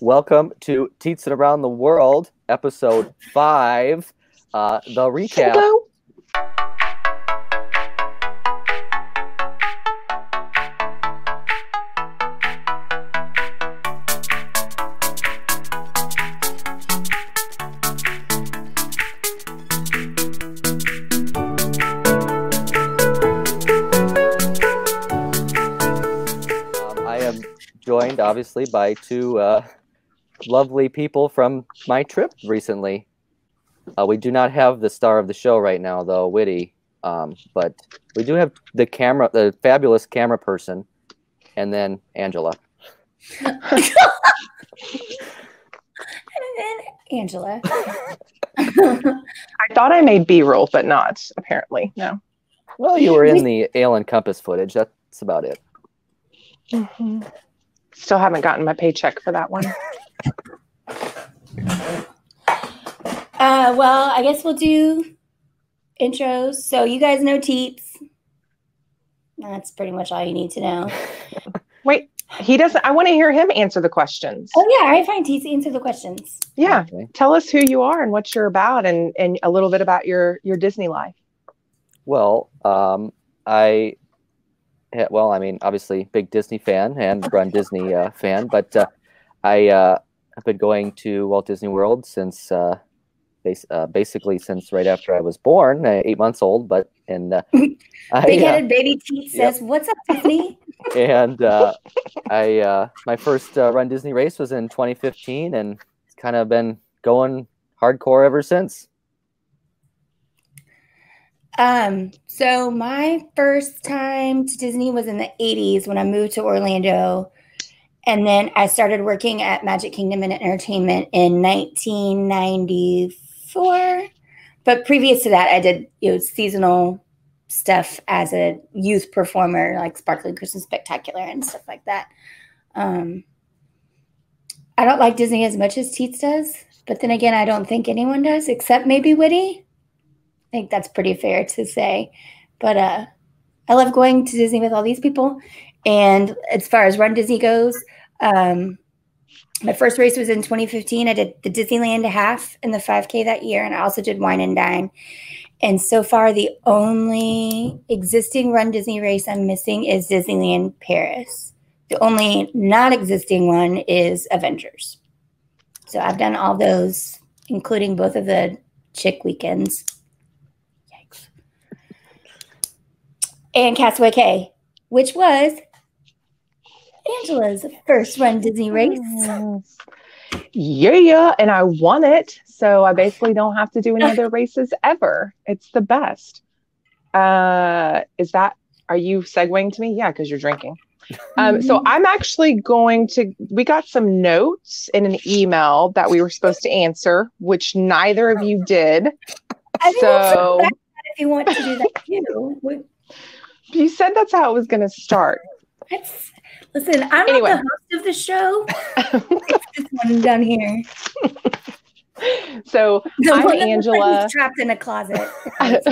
Welcome to Teetzin Around the World, episode 5, the recap. Hello. I am joined, obviously, by two lovely people from my trip recently. We do not have the star of the show right now, though, Whitty. But we do have the fabulous camera person, and then Angela. And Angela. I thought I made B-roll, but not, apparently. No. Well, you were in the Ale and Compass footage. That's about it. Mm-hmm. Still haven't gotten my paycheck for that one. Well, I guess we'll do intros. So you guys know Teets. That's pretty much all you need to know. Wait, he doesn't. I want to hear him answer the questions. Oh yeah, all right, fine. Teets, answer the questions. Yeah. Okay. Tell us who you are and what you're about and a little bit about your Disney life. Well, obviously, big Disney fan and Run Disney fan, but I have been going to Walt Disney World since basically since right after I was born, 8 months old. But Big-headed baby Teets says, "What's up, Disney?" And my first Run Disney race was in 2015, and it's kind of been going hardcore ever since. So my first time to Disney was in the 80s when I moved to Orlando. And then I started working at Magic Kingdom and Entertainment in 1994. But previous to that, I did seasonal stuff as a youth performer, like Sparkling Christmas Spectacular and stuff like that. I don't like Disney as much as Teets does. But then again, I don't think anyone does, except maybe Whitty. I think that's pretty fair to say. But I love going to Disney with all these people. And as far as Run Disney goes, my first race was in 2015. I did the Disneyland half and the 5K that year. And I also did Wine and Dine. And so far, the only existing Run Disney race I'm missing is Disneyland Paris. The only not existing one is Avengers. So I've done all those, including both of the Chick weekends. And Castaway Cay, which was Angela's first Run Disney race. Yeah, and I won it, so I basically don't have to do any other races ever. It's the best. Are you segueing to me? Yeah, because you're drinking. So I'm actually we got some notes in an email that we were supposed to answer, which neither of you did. So if you want to do that too. You said that's how it was going to start. Listen, I'm not the host of the show. It's this one down here. So I'm Angela. Trapped in a closet. I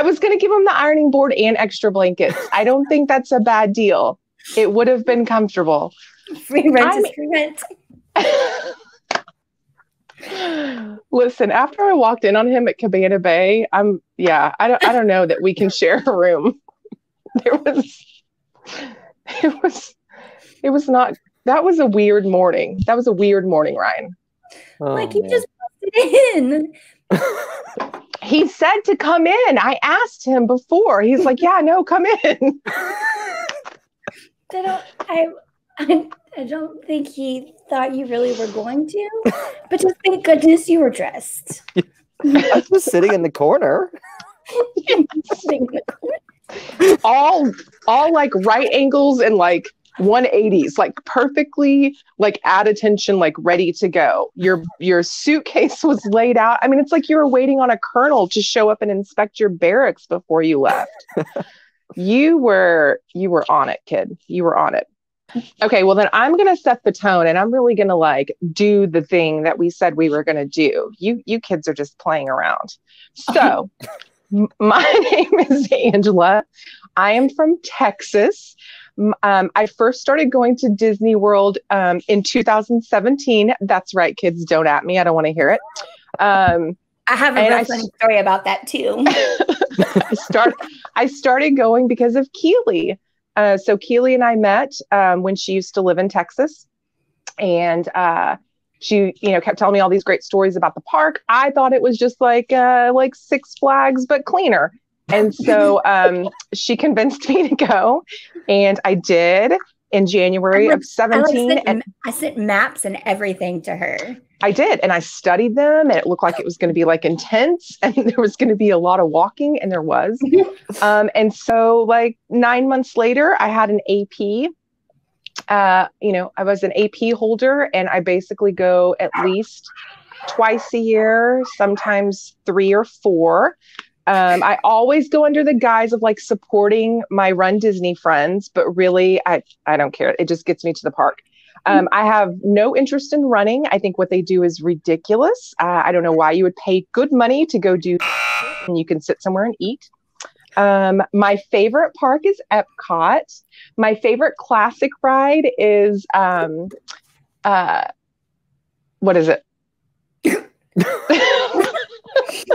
was going to give him the ironing board and extra blankets. I don't think that's a bad deal. It would have been comfortable. Free rent is free rent. Listen, after I walked in on him at Cabana Bay, I don't know that we can share a room. It was not, that was a weird morning. That was a weird morning, Ryan. You just busted in. He said to come in. I asked him before. He's like, yeah, no, come in. I don't think he thought you really were going to, but just thank goodness you were dressed. I was just sitting in the corner. all like right angles and like 180s, like perfectly like at attention, like ready to go. Your suitcase was laid out. I mean, it's like you were waiting on a colonel to show up and inspect your barracks before you left. You were on it, kid. You were on it. Okay, well then I'm going to set the tone and I'm really going to like do the thing that we said we were going to do. You kids are just playing around. So my name is Angela. I am from Texas. I first started going to Disney World in 2017. That's right, kids, don't at me. I don't want to hear it. I have a real funny story about that too. I started going because of Keely. So Keely and I met when she used to live in Texas, and she, kept telling me all these great stories about the park. I thought it was just like Six Flags, but cleaner. And so she convinced me to go, and I did in January of 17. I sent maps and everything to her. I did, and I studied them, and it looked like it was going to be like intense, and there was going to be a lot of walking, and there was. And so, like 9 months later, I had an AP. I was an AP holder, and I basically go at least twice a year, sometimes 3 or 4. I always go under the guise of like supporting my Run Disney friends, but really, I don't care. It just gets me to the park. I have no interest in running. I think what they do is ridiculous. I don't know why you would pay good money to go do and you can sit somewhere and eat. My favorite park is Epcot. My favorite classic ride is, what is it?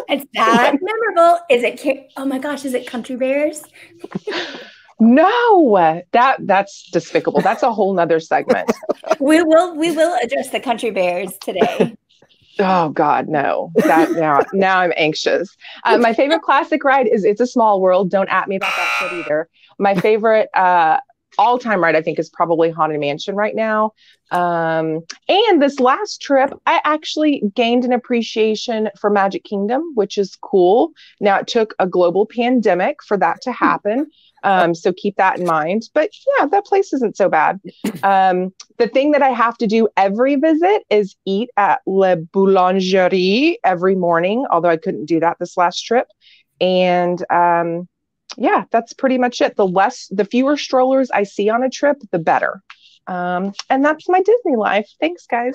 It's that memorable. Is it? Oh my gosh! Is it Country Bears? No, that's despicable. That's a whole nother segment. We will address the Country Bears today. Oh God, no! Now I'm anxious. My favorite classic ride is It's a Small World. Don't at me about that shit either. My favorite all-time ride, I think, is probably Haunted Mansion right now. And this last trip, I actually gained an appreciation for Magic Kingdom, which is cool. Now, it took a global pandemic for that to happen. So keep that in mind. But yeah, that place isn't so bad. The thing that I have to do every visit is eat at La Boulangerie every morning, although I couldn't do that this last trip. And yeah, that's pretty much it. The fewer strollers I see on a trip, the better. And that's my Disney life. Thanks, guys.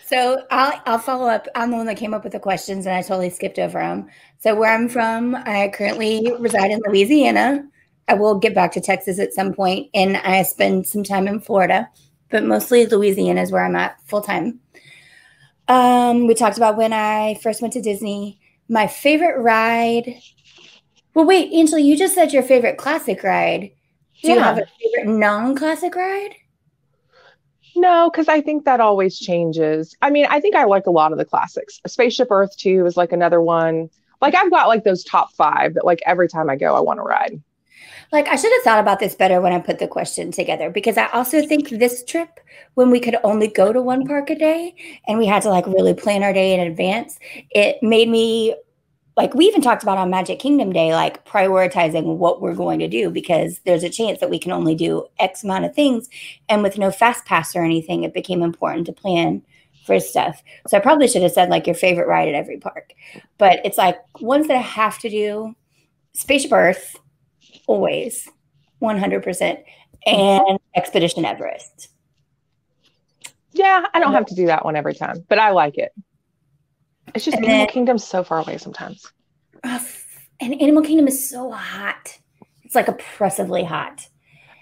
So I'll follow up. I'm the one that came up with the questions, and I totally skipped over them. So where I'm from, I currently reside in Louisiana. I will get back to Texas at some point, and I spend some time in Florida, but mostly Louisiana is where I'm at full time. We talked about when I first went to Disney. My favorite ride. Well, wait, Angela, you just said your favorite classic ride. Do you have a favorite non-classic ride? No, because I think that always changes. I mean, I think I like a lot of the classics. Spaceship Earth 2 is like another one. Like I've got like those top 5 that like every time I go, I want to ride. Like I should have thought about this better when I put the question together, because I also think this trip, when we could only go to one park a day and we had to like really plan our day in advance, it made me like, we even talked about on Magic Kingdom Day, like prioritizing what we're going to do, because there's a chance that we can only do X amount of things. And with no fast pass or anything, it became important to plan for stuff. So I probably should have said like your favorite ride at every park, but it's like ones that I have to do: Spaceship Earth, always 100%, and Expedition Everest. Yeah, I don't have to do that one every time, but I like it. It's just Animal Kingdom's so far away sometimes. And Animal Kingdom is so hot. It's like oppressively hot.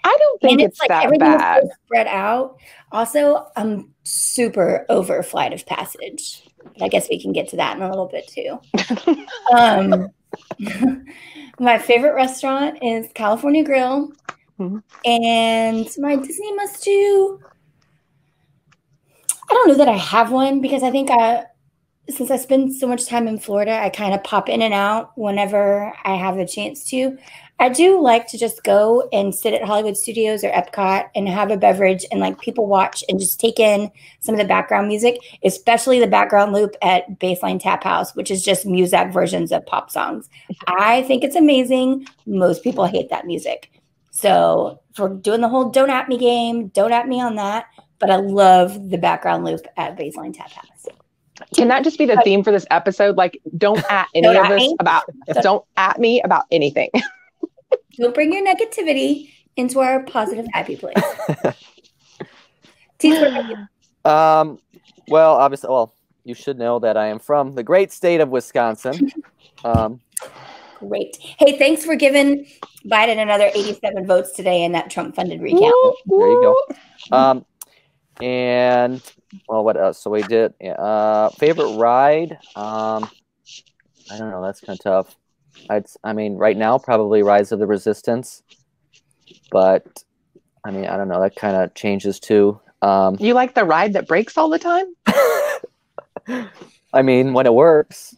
I don't think it's like that bad. Is so spread out. Also, I'm super over Flight of Passage. But I guess we can get to that in a little bit too. My favorite restaurant is California Grill. Mm-hmm. And my Disney must-do, I don't know that I have one, because I think since I spend so much time in Florida, I kind of pop in and out whenever I have the chance to. I do like to just go and sit at Hollywood Studios or Epcot and have a beverage and like people watch and just take in some of the background music, especially the background loop at Baseline Tap House, which is just Muzak versions of pop songs. I think it's amazing. Most people hate that music. So for doing the whole don't at me game, don't at me on that. But I love the background loop at Baseline Tap House. Can that just be the theme for this episode? Like, don't at any of us about, don't at me about anything. Don't bring your negativity into our positive, happy place. Teets, what about you? Well, obviously, you should know that I am from the great state of Wisconsin. Great. Hey, thanks for giving Biden another 87 votes today in that Trump-funded recount. There you go. And well, what else? So we did favorite ride. I don't know. That's kind of tough. I mean, right now probably Rise of the Resistance, but I mean, I don't know. That kind of changes too. You like the ride that breaks all the time? I mean, when it works.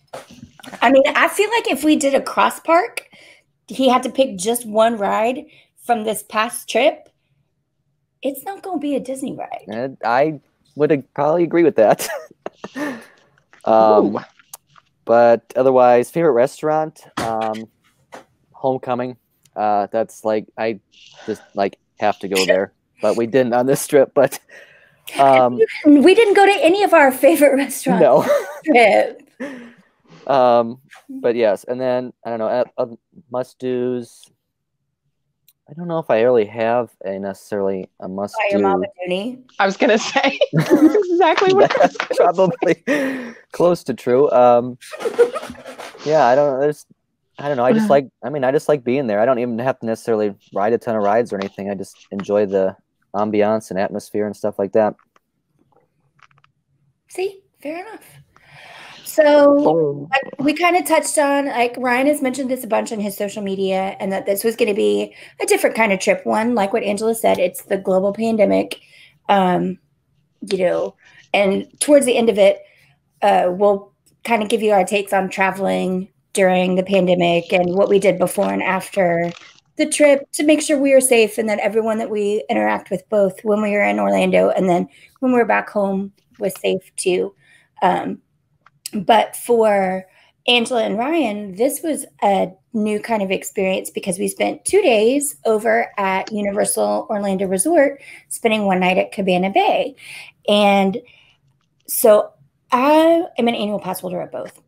I mean, I feel like if we did a cross park, he had to pick just one ride from this past trip. It's not going to be a Disney ride. And I would probably agree with that. But otherwise, favorite restaurant, Homecoming. That's like I just like have to go there, but we didn't on this trip. But we didn't go to any of our favorite restaurants. No. Trip. But yes, and then I don't know, must do's. I don't know if I really have necessarily a must do. Mama Dooney. I was gonna say exactly what That's probably close to true. Yeah, I don't know. I don't know. I just like being there. I don't even have to necessarily ride a ton of rides or anything. I just enjoy the ambiance and atmosphere and stuff like that. See, fair enough. So we kind of touched on, like Ryan has mentioned this a bunch on his social media, and that this was going to be a different kind of trip. One, like what Angela said, it's the global pandemic, and towards the end of it, we'll kind of give you our takes on traveling during the pandemic and what we did before and after the trip to make sure we were safe and that everyone that we interact with, both when we were in Orlando and then when we were back home, was safe too. But for Angela and Ryan, this was a new kind of experience because we spent 2 days over at Universal Orlando Resort, spending one night at Cabana Bay. And so I am an annual pass holder at both.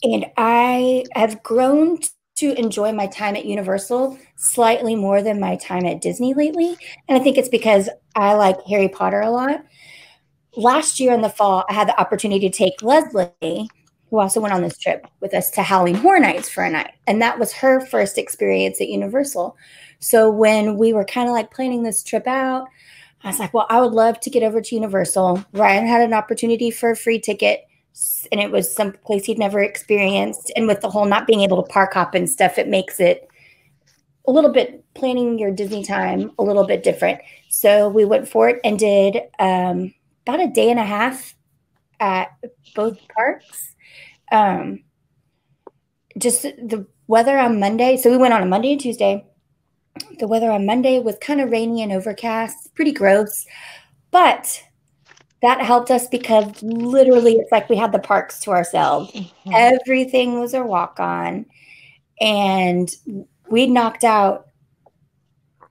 And I have grown to enjoy my time at Universal slightly more than my time at Disney lately. And I think it's because I like Harry Potter a lot. Last year in the fall, I had the opportunity to take Leslie, who also went on this trip with us, to Halloween Horror Nights for a night. And that was her first experience at Universal. So when we were kind of like planning this trip out, I was like, well, I would love to get over to Universal. Ryan had an opportunity for a free ticket, and it was some place he'd never experienced. And with the whole not being able to park hop and stuff, it makes it a little bit, planning your Disney time a little bit different. So we went for it and did about a day and a half at both parks. Just the weather on Monday. So we went on a Monday and Tuesday. The weather on Monday was kind of rainy and overcast, pretty gross, but that helped us because literally it's like we had the parks to ourselves. Mm-hmm. Everything was a walk on, and we knocked out,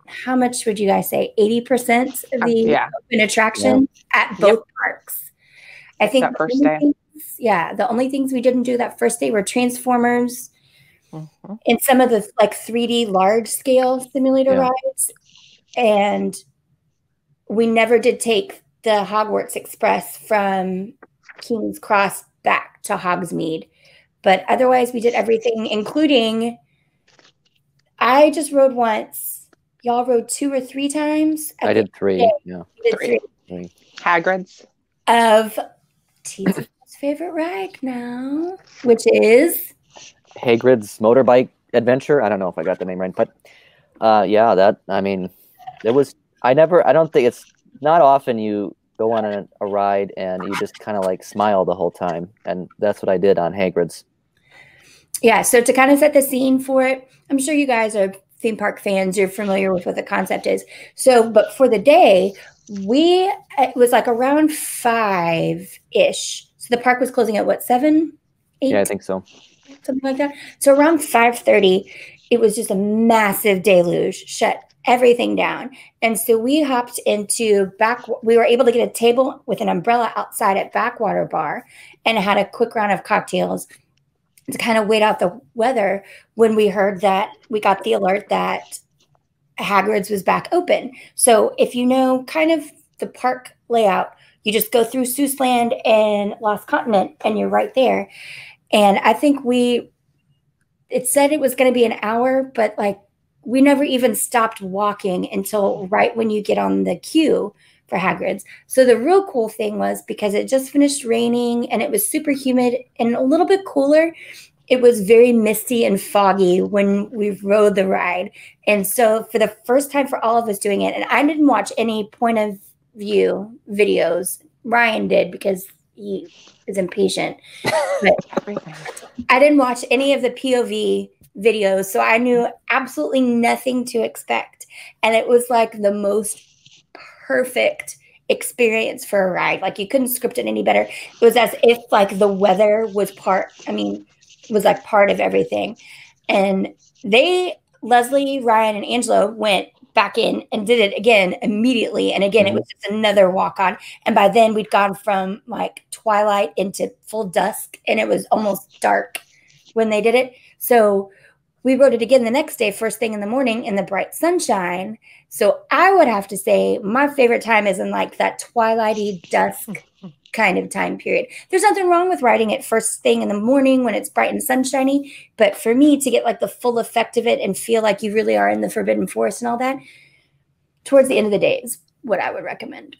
how much would you guys say? 80% of the open attraction at both parks. I think that first day. The only things we didn't do that first day were Transformers and some of the like 3D large scale simulator rides. And we never did take the Hogwarts Express from King's Cross back to Hogsmeade. But otherwise we did everything, including I just rode once. Y'all rode 2 or 3 times? I did 3. Yeah. Did 3. Hagrid's. Of Teetzin's favorite ride now, which is Hagrid's Motorbike Adventure. I don't know if I got the name right, but I don't think it's not often you go on a ride and you just kind of like smile the whole time. And that's what I did on Hagrid's. Yeah. So to kind of set the scene for it, I'm sure you guys are theme park fans, you're familiar with what the concept is. So, but for the day, it was like around 5-ish. So the park was closing at what, 7, 8? Yeah, I think so. Something like that. So around 5:30, it was just a massive deluge, shut everything down. And so we hopped into we were able to get a table with an umbrella outside at Backwater Bar and had a quick round of cocktails to kind of wait out the weather when we heard that we got the alert that Hagrid's was back open. So if you know kind of the park layout, you just go through Seuss Land and Lost Continent and you're right there. And I think we it said it was going to be an hour, but like we never even stopped walking until right when you get on the queue for Hagrid's. So the real cool thing was, because it just finished raining and it was super humid and a little bit cooler, it was very misty and foggy when we rode the ride. And so for the first time for all of us doing it, and I didn't watch any point of view videos. Ryan did because he is impatient. But I didn't watch any of the POV videos, so I knew absolutely nothing to expect. And it was like the most perfect experience for a ride. Like you couldn't script it any better. It was as if like the weather was was like part of everything. And Leslie, Ryan, and Angelo went back in and did it again immediately. And again, it was just another walk on. And by then we'd gone from like twilight into full dusk, and it was almost dark when they did it. So we rode it again the next day, first thing in the morning in the bright sunshine. So I would have to say my favorite time is in like that twilighty dusk kind of time period. There's nothing wrong with riding it first thing in the morning when it's bright and sunshiny. But for me to get like the full effect of it and feel like you really are in the Forbidden Forest and all that, towards the end of the day is what I would recommend.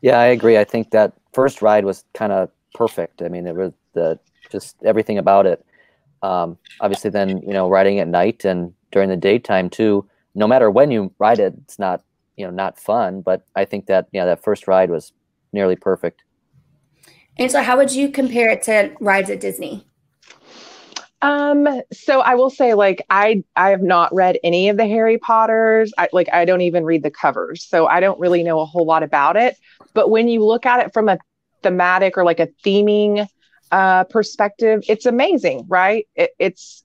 Yeah, I agree. I think that first ride was kind of perfect. I mean, it was just everything about it. Obviously then, riding at night and during the daytime too, no matter when you ride it, it's not, not fun, but I think that, that first ride was nearly perfect. And so how would you compare it to rides at Disney? So I will say, like, I have not read any of the Harry Potters. I don't even read the covers, so I don't really know a whole lot about it. But when you look at it from a thematic or like a theming perspective, it's amazing, right? It's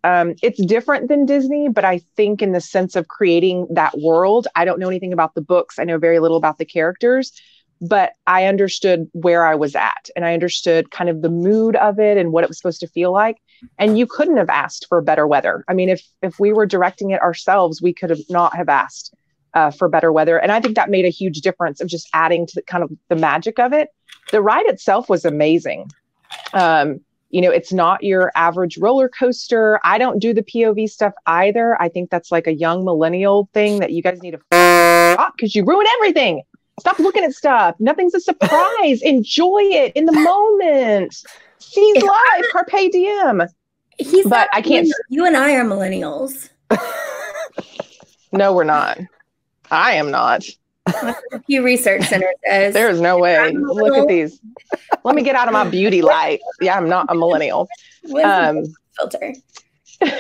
different than Disney, but I think in the sense of creating that world, I don't know anything about the books. I know very little about the characters, but I understood where I was at, and I understood kind of the mood of it and what it was supposed to feel like. And you couldn't have asked for better weather. I mean, if we were directing it ourselves, we could have not have asked for better weather. And I think that made a huge difference of just adding to kind of the magic of it. The ride itself was amazing. It's not your average roller coaster. I don't do the POV stuff either. I think that's like a young millennial thing that you guys need to stop, because you ruin everything. Stop looking at stuff. Nothing's a surprise. Enjoy it in the moment. Seize life. Carpe diem. But I can't. You and I are millennials. No, we're not. I am not. A few research centers says there is no way. Look at these. Let me get out of my beauty light. Yeah, I'm not a millennial. Filter.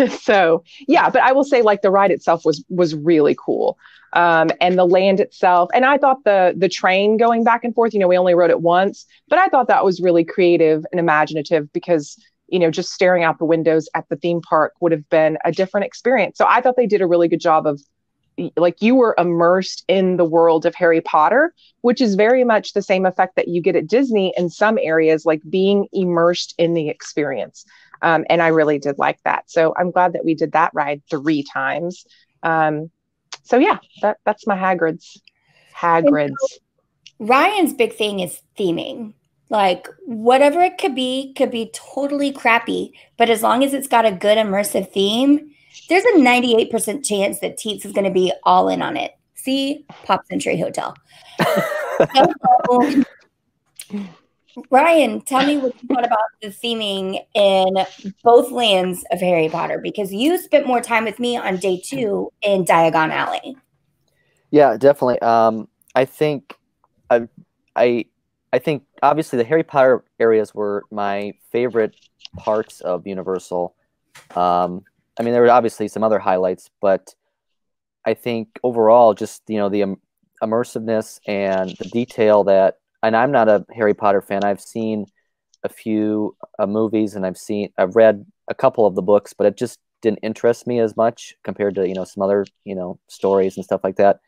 So yeah, but I will say, like, the ride itself was really cool. And the land itself. And I thought the train going back and forth, we only rode it once, but I thought that was really creative and imaginative, because, just staring out the windows at the theme park would have been a different experience. So I thought they did a really good job of, like, you were immersed in the world of Harry Potter, which is very much the same effect that you get at Disney in some areas, like being immersed in the experience. And I really did like that. So I'm glad that we did that ride 3 times. So yeah, that's my Hagrid's. Ryan's big thing is theming. Like, whatever it could be totally crappy, but as long as it's got a good immersive theme, there's a 98% chance that Teets is going to be all in on it. See Pop Century Hotel. So, Ryan, tell me what you thought about the theming in both lands of Harry Potter, because you spent more time with me on day 2 in Diagon Alley. Yeah, definitely. I think obviously the Harry Potter areas were my favorite parts of Universal. I mean, there were obviously some other highlights, but I think overall, just, the immersiveness and the detail that, and I'm not a Harry Potter fan. I've seen a few movies, and I've read a couple of the books, but it just didn't interest me as much compared to, some other, stories and stuff like that.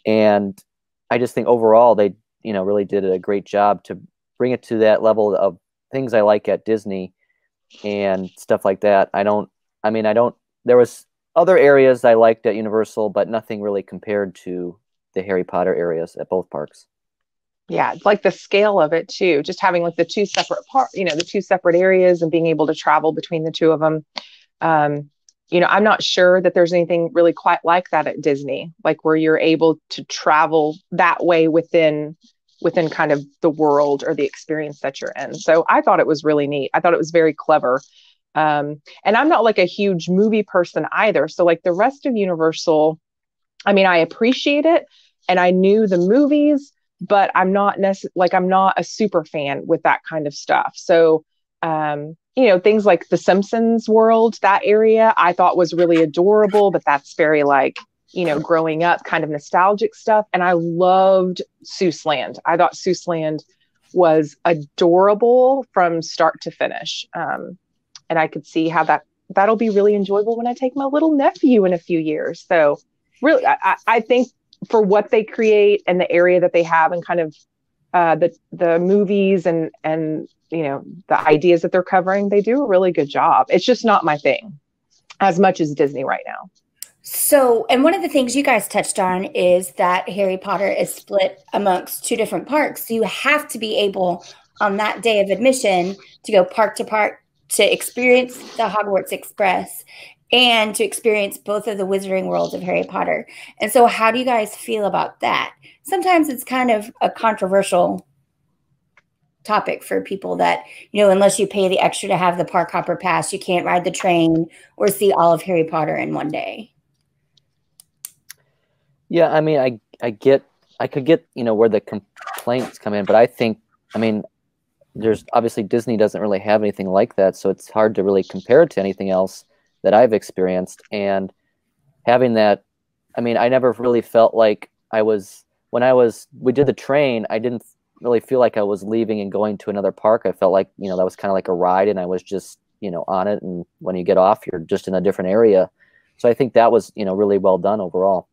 And I just think overall they, really did a great job to bring it to that level of things I like at Disney and stuff like that. There was other areas I liked at Universal, but nothing really compared to the Harry Potter areas at both parks. Yeah, it's like the scale of it too, just having like the two separate the two separate areas and being able to travel between the two of them. Um, I'm not sure that there's anything really quite like that at Disney, like where you're able to travel that way within kind of the world or the experience that you're in. So I thought it was really neat. I thought it was very clever. And I'm not like a huge movie person either. So like the rest of Universal, I mean, I appreciate it and I knew the movies, but I'm not I'm not a super fan with that kind of stuff. So, things like the Simpsons world, that area I thought was really adorable, but that's very like, growing up kind of nostalgic stuff. And I loved Seuss Land. I thought Seuss Land was adorable from start to finish. And I could see how that'll be really enjoyable when I take my little nephew in a few years. So really, I think for what they create and the area that they have and kind of the movies and the ideas that they're covering, they do a really good job. It's just not my thing as much as Disney right now. So, and one of the things you guys touched on is that Harry Potter is split amongst two different parks. So you have to be able on that day of admission to go park to park to experience the Hogwarts Express and to experience both of the Wizarding Worlds of Harry Potter. And so how do you guys feel about that? Sometimes it's kind of a controversial topic for people that, unless you pay the extra to have the park hopper pass, you can't ride the train or see all of Harry Potter in one day. Yeah, I mean, I could get, where the complaints come in, but I think, there's obviously Disney doesn't really have anything like that, so it's hard to really compare it to anything else that I've experienced. And having that, I never really felt like we did the train, I didn't really feel like I was leaving and going to another park. I felt like, that was kind of like a ride and I was just, on it. And when you get off, you're just in a different area. So I think that was, really well done overall.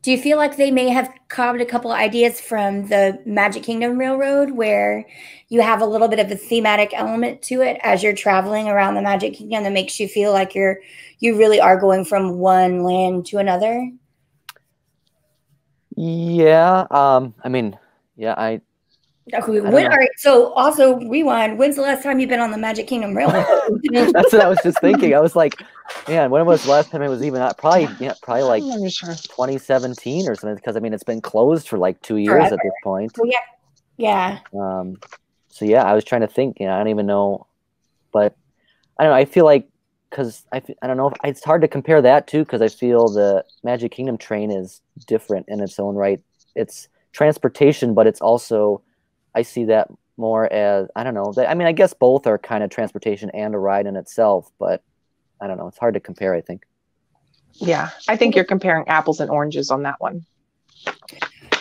Do you feel like they may have copied a couple of ideas from the Magic Kingdom Railroad where you have a little bit of a thematic element to it as you're traveling around the Magic Kingdom that makes you feel like you really are going from one land to another? Yeah. All right. So also rewind. When's the last time you've been on the Magic Kingdom Railroad? That's what I was just thinking. I was like, man, when was the last time it was even probably like 2017 or something, because it's been closed for like 2 years forever at this point. Well, yeah. So yeah, I was trying to think, I don't even know, but I don't know. I feel like, because I don't know, it's hard to compare that too, because I feel the Magic Kingdom train is different in its own right. It's transportation, but it's also, I see that more as, I don't know. I guess both are kind of transportation and a ride in itself, but I don't know. It's hard to compare, I think. Yeah, I think you're comparing apples and oranges on that one.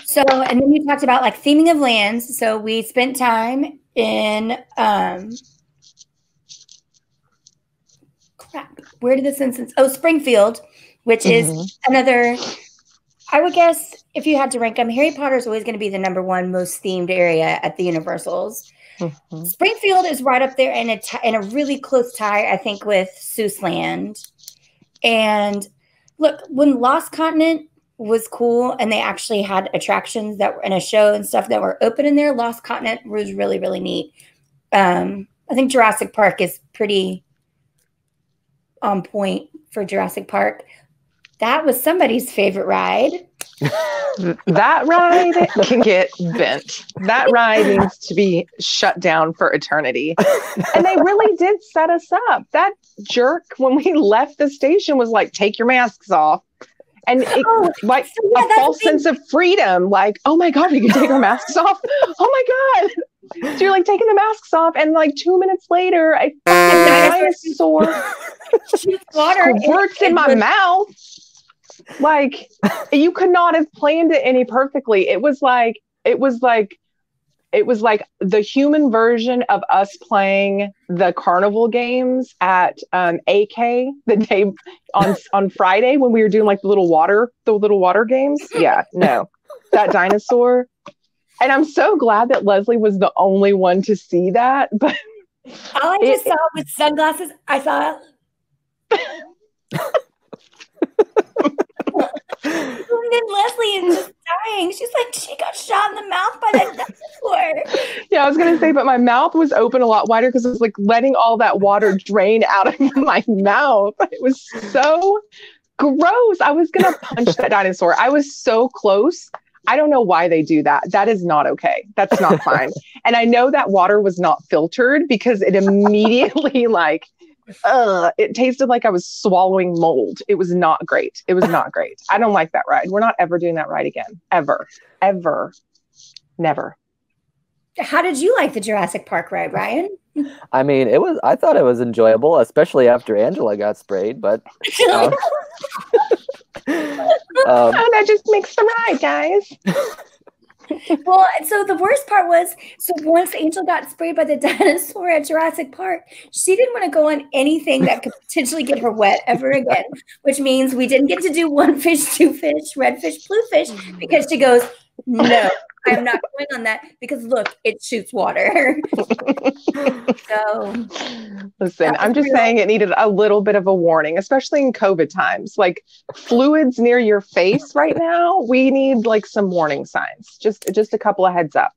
So, and then you talked about like theming of lands. So we spent time in, where did this instance? Oh, Springfield, which is another, I would guess if you had to rank them, Harry Potter is always going to be the #1 most themed area at the Universals. Springfield is right up there in a really close tie, I think, with Seuss Land. And look, when Lost Continent was cool and they actually had attractions that were in a show and stuff that were open in there, Lost Continent was really, really neat. I think Jurassic Park is pretty on point for Jurassic Park. That was somebody's favorite ride. That ride can get bent. That ride needs to be shut down for eternity. And they really did set us up. That jerk, when we left the station, was like, take your masks off. And a false sense of freedom. Like, oh my God, we can take our masks off. Oh my God. So you're like taking the masks off. And like 2 minutes later, a dinosaur squirts in my mouth. Like, you could not have planned it any perfectly. It was like the human version of us playing the carnival games at AK the day on Friday when we were doing like the little water games. Yeah, no, that dinosaur. And I'm so glad that Leslie was the only one to see that. But all I just saw with sunglasses, I saw. zoomed in Leslie and just dying. She's like, she got shot in the mouth by that dinosaur. Yeah, I was gonna say, but my mouth was open a lot wider because it was like letting all that water drain out of my mouth. It was so gross. I was gonna punch that dinosaur. I was so close. I don't know why they do that. That is not okay. That's not fine. And I know that water was not filtered because it immediately it tasted like I was swallowing mold. It was not great. It was not great. I don't like that ride. We're not ever doing that ride again. Ever. Ever. Never. How did you like the Jurassic Park ride, Ryan? I mean, I thought it was enjoyable, especially after Angela got sprayed, but that just makes the ride, guys. Well, so the worst part was, so once Angel got sprayed by the dinosaur at Jurassic Park, she didn't want to go on anything that could potentially get her wet ever again, which means we didn't get to do 1 fish, 2 fish, red fish, blue fish, because she goes, no, I'm not going on that because look, it shoots water. So listen, I'm just saying it needed a little bit of a warning, especially in COVID times. Like fluids near your face right now, we need like some warning signs. Just a couple of heads up.